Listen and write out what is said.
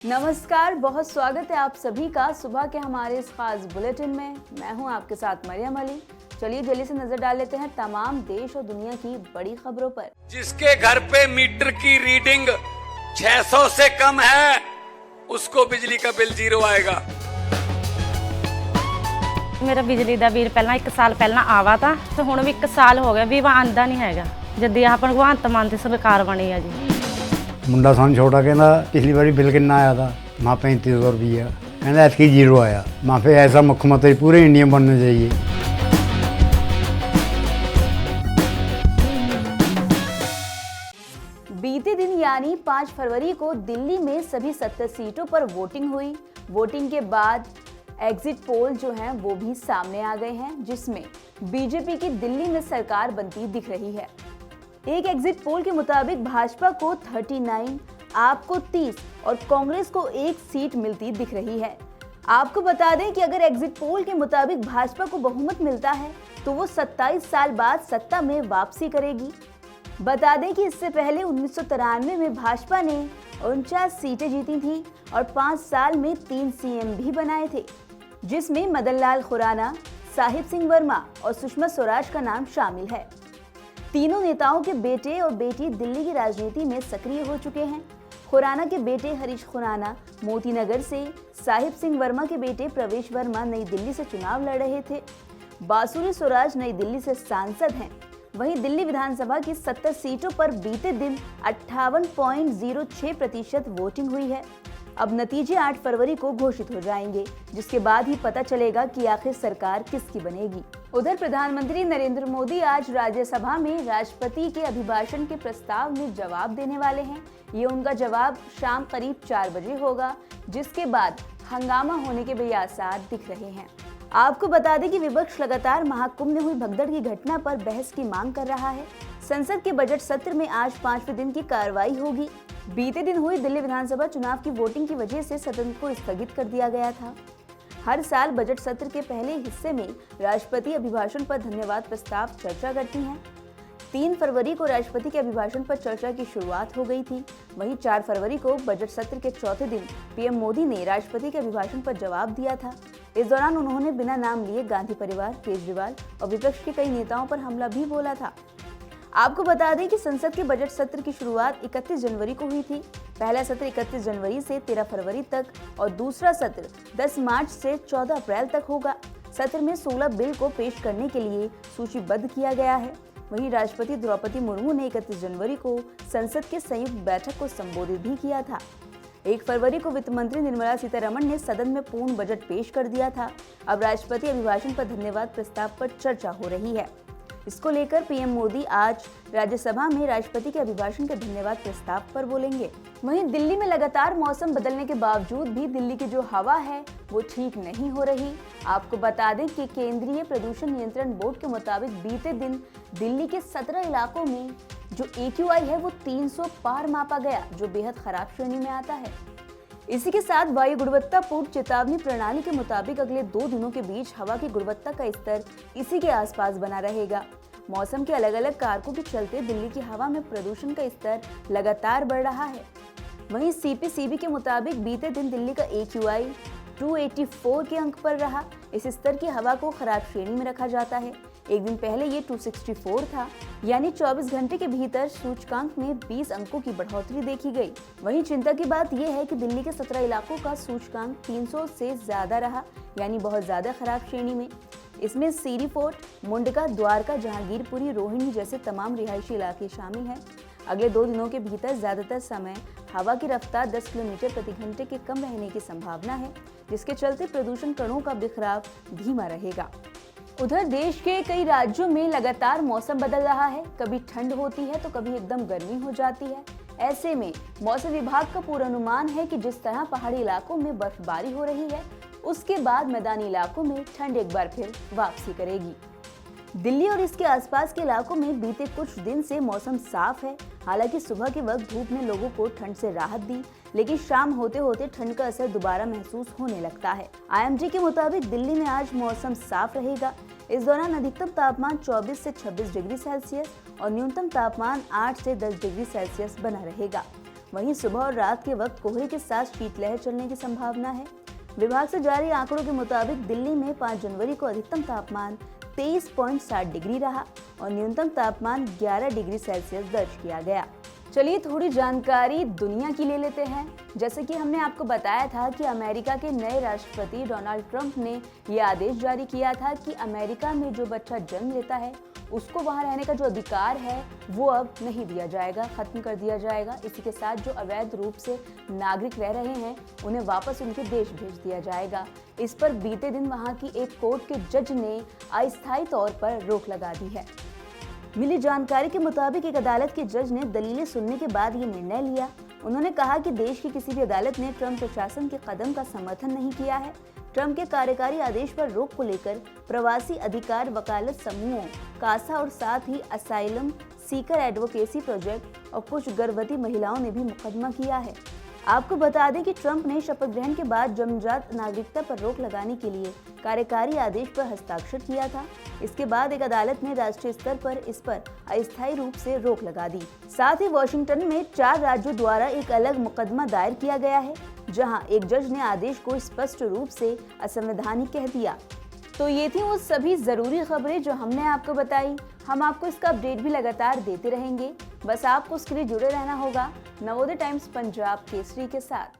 नमस्कार, बहुत स्वागत है आप सभी का सुबह के हमारे इस खास बुलेटिन में। मैं हूं आपके साथ मरियम अली। चलिए जल्दी से नजर डाल लेते हैं तमाम देश और दुनिया की बड़ी खबरों पर। जिसके घर पे मीटर की रीडिंग 600 से कम है उसको बिजली का बिल 0 आएगा। मेरा बिजली ਦਾ ਬਿੱਲ ਪਹਿਲਾਂ 1 ਸਾਲ ਪਹਿਲਾਂ ਆਵਾ ਤਾਂ ਤੇ ਹੁਣ ਵੀ 1 ਸਾਲ ਹੋ ਗਿਆ ਵੀ ਆਂਦਾ ਨਹੀਂ ਹੈਗਾ ਜਦ ਆਹ ਭਗਵੰਤ ਮਾਨ ਦੀ ਸਰਕਾਰ ਬਣੀ ਆ ਜੀ। ਮੁੰਡਾ ਸਾਨੂੰ ਛੋਟਾ ਕਹਿੰਦਾ ਪਿਛਲੀ ਵਾਰੀ ਬਿੱਲ ਕਿੰਨਾ ਆਇਆ था माँ 3500 रुपया कहना ऐसी 0 आया। माँ पे ऐसा मुख्यमंत्री पूरे इंडिया में बनना चाहिए। बीते दिन यानी 5 फरवरी को दिल्ली में सभी 70 सीटों पर वोटिंग हुई। वोटिंग के बाद एग्जिट पोल जो हैं वो भी सामने आ गए हैं, जिसमें बीजेपी की दिल्ली में सरकार बनती दिख रही है। एक एग्जिट पोल के मुताबिक भाजपा को 39, आप को 30 और कांग्रेस को 1 सीट मिलती दिख रही है। आपको बता दें कि अगर एग्जिट पोल के मुताबिक भाजपा को बहुमत मिलता है तो वो 27 साल बाद सत्ता में वापसी करेगी। बता दें कि इससे पहले 1993 में भाजपा ने 49 सीटें जीती थी और 5 साल में 3 सीएम भी बनाए थे, जिसमें मदन लाल खुराना, साहिब सिंह वर्मा और सुषमा स्वराज का नाम शामिल है। तीनों नेताओं के बेटे और बेटी दिल्ली की राजनीति में सक्रिय हो चुके हैं। खुराना के बेटे हरीश खुराना मोती नगर से, साहिब सिंह वर्मा के बेटे प्रवेश वर्मा नई दिल्ली से चुनाव लड़ रहे थे। बासुरी स्वराज नई दिल्ली से सांसद हैं। वहीं दिल्ली विधानसभा की 70 सीटों पर बीते दिन 58.06% वोटिंग हुई है। अब नतीजे 8 फरवरी को घोषित हो जाएंगे, जिसके बाद ही पता चलेगा कि आखिर सरकार किसकी बनेगी। उधर प्रधानमंत्री नरेंद्र मोदी आज राज्यसभा में राष्ट्रपति के अभिभाषण के प्रस्ताव में जवाब देने वाले हैं। ये उनका जवाब शाम करीब 4 बजे होगा, जिसके बाद हंगामा होने के भी आसार दिख रहे हैं। आपको बता दें कि विपक्ष लगातार महाकुंभ में हुई भगदड़ की घटना पर बहस की मांग कर रहा है। संसद के बजट सत्र में आज 5वें दिन की कार्रवाई होगी। बीते दिन हुई दिल्ली विधानसभा चुनाव की वोटिंग की वजह से सदन को स्थगित कर दिया गया था। हर साल बजट सत्र के पहले हिस्से में राष्ट्रपति अभिभाषण पर धन्यवाद प्रस्ताव चर्चा करती हैं। 3 फरवरी को राष्ट्रपति के अभिभाषण पर चर्चा की शुरुआत हो गई थी। वहीं 4 फरवरी को बजट सत्र के चौथे दिन पीएम मोदी ने राष्ट्रपति के अभिभाषण पर जवाब दिया था। इस दौरान उन्होंने बिना नाम लिए गांधी परिवार, केजरीवाल और विपक्ष के कई नेताओं पर हमला भी बोला था। आपको बता दें कि संसद के बजट सत्र की शुरुआत 31 जनवरी को हुई थी। पहला सत्र 31 जनवरी से 13 फरवरी तक और दूसरा सत्र 10 मार्च से 14 अप्रैल तक होगा। सत्र में 16 बिल को पेश करने के लिए सूचीबद्ध किया गया है। वहीं राष्ट्रपति द्रौपदी मुर्मू ने 31 जनवरी को संसद के संयुक्त बैठक को संबोधित भी किया था। 1 फरवरी को वित्त मंत्री निर्मला सीतारमण ने सदन में पूर्ण बजट पेश कर दिया था। अब राष्ट्रपति अभिभाषण पर धन्यवाद प्रस्ताव पर चर्चा हो रही है। इसको लेकर पीएम मोदी आज राज्यसभा में राष्ट्रपति के अभिभाषण के धन्यवाद प्रस्ताव पर बोलेंगे। वहीं दिल्ली में लगातार मौसम बदलने के बावजूद भी दिल्ली की जो हवा है वो ठीक नहीं हो रही। आपको बता दें कि केंद्रीय प्रदूषण नियंत्रण बोर्ड के मुताबिक बीते दिन दिल्ली के 17 इलाकों में जो AQI है वो 300 पार मापा गया, जो बेहद खराब श्रेणी में आता है। इसी के साथ वायु गुणवत्ता पूर्व चेतावनी प्रणाली के मुताबिक अगले 2 दिनों के बीच हवा की गुणवत्ता का स्तर इसी के आसपास बना रहेगा। मौसम के अलग अलग कारकों के चलते दिल्ली की हवा में प्रदूषण का स्तर लगातार बढ़ रहा है। वहीं CPCB के मुताबिक बीते दिन दिल्ली का AQI 284 के अंक पर रहा। इस स्तर की हवा को खराब श्रेणी में रखा जाता है। एक दिन पहले ये 264 था, यानी 24 घंटे के भीतर सूचकांक में 20 अंकों की बढ़ोतरी देखी गई। वहीं चिंता की बात यह है कि दिल्ली के 17 इलाकों का सूचकांक 300 से ज्यादा रहा, यानी बहुत ज्यादा खराब श्रेणी में। इसमें सीरी फोर्ट, मुंडका, द्वारका, जहांगीरपुरी, रोहिणी जैसे तमाम रिहायशी इलाके शामिल हैं। अगले 2 दिनों के भीतर ज्यादातर समय हवा की रफ्तार 10 किलोमीटर प्रति घंटे के कम रहने की संभावना है, जिसके चलते प्रदूषण कणों का बिखराव धीमा रहेगा। उधर देश के कई राज्यों में लगातार मौसम बदल रहा है। कभी ठंड होती है तो कभी एकदम गर्मी हो जाती है। ऐसे में मौसम विभाग का पूर्वानुमान है कि जिस तरह पहाड़ी इलाकों में बर्फबारी हो रही है, उसके बाद मैदानी इलाकों में ठंड एक बार फिर वापसी करेगी। दिल्ली और इसके आसपास के इलाकों में बीते कुछ दिन से मौसम साफ है। हालांकि सुबह के वक्त धूप ने लोगों को ठंड से राहत दी, लेकिन शाम होते होते ठंड का असर दोबारा महसूस होने लगता है। IMD के मुताबिक दिल्ली में आज मौसम साफ रहेगा। इस दौरान अधिकतम तापमान 24 से 26 डिग्री सेल्सियस और न्यूनतम तापमान 8 से 10 डिग्री सेल्सियस बना रहेगा। वहीं सुबह और रात के वक्त कोहरे के साथ शीतलहर चलने की संभावना है। विभाग से जारी आंकड़ों के मुताबिक दिल्ली में 5 जनवरी को अधिकतम तापमान 23.7 डिग्री रहा और न्यूनतम तापमान 11 डिग्री सेल्सियस दर्ज किया गया। चलिए थोड़ी जानकारी दुनिया की ले लेते हैं। जैसे कि हमने आपको बताया था कि अमेरिका के नए राष्ट्रपति डोनाल्ड ट्रंप ने ये आदेश जारी किया था कि अमेरिका में जो बच्चा जन्म लेता है उसको वहाँ रहने का जो अधिकार है वो अब नहीं दिया जाएगा, खत्म कर दिया जाएगा। इसी के साथ जो अवैध रूप से नागरिक रह रहे हैं उन्हें वापस उनके देश भेज दिया जाएगा। इस पर बीते दिन वहाँ की एक कोर्ट के जज ने अस्थायी तौर पर रोक लगा दी है। मिली जानकारी के मुताबिक एक अदालत के जज ने दलीलें सुनने के बाद ये निर्णय लिया। उन्होंने कहा कि देश की किसी भी अदालत ने ट्रंप प्रशासन के कदम का समर्थन नहीं किया है। ट्रंप के कार्यकारी आदेश पर रोक को लेकर प्रवासी अधिकार वकालत समूहों, कासा और साथ ही असाइलम सीकर एडवोकेसी प्रोजेक्ट और कुछ गर्भवती महिलाओं ने भी मुकदमा किया है। आपको बता दें कि ट्रंप ने शपथ ग्रहण के बाद जन्मजात नागरिकता पर रोक लगाने के लिए कार्यकारी आदेश पर हस्ताक्षर किया था। इसके बाद एक अदालत ने राष्ट्रीय स्तर पर इस पर अस्थायी रूप से रोक लगा दी। साथ ही वॉशिंगटन में 4 राज्यों द्वारा एक अलग मुकदमा दायर किया गया है, जहां एक जज ने आदेश को स्पष्ट रूप से असंवैधानिक कह दिया। तो ये थी वो सभी जरूरी खबरें जो हमने आपको बताई। हम आपको इसका अपडेट भी लगातार देते रहेंगे। बस आपको उसके लिए जुड़े रहना होगा नवोदय टाइम्स पंजाब केसरी के साथ।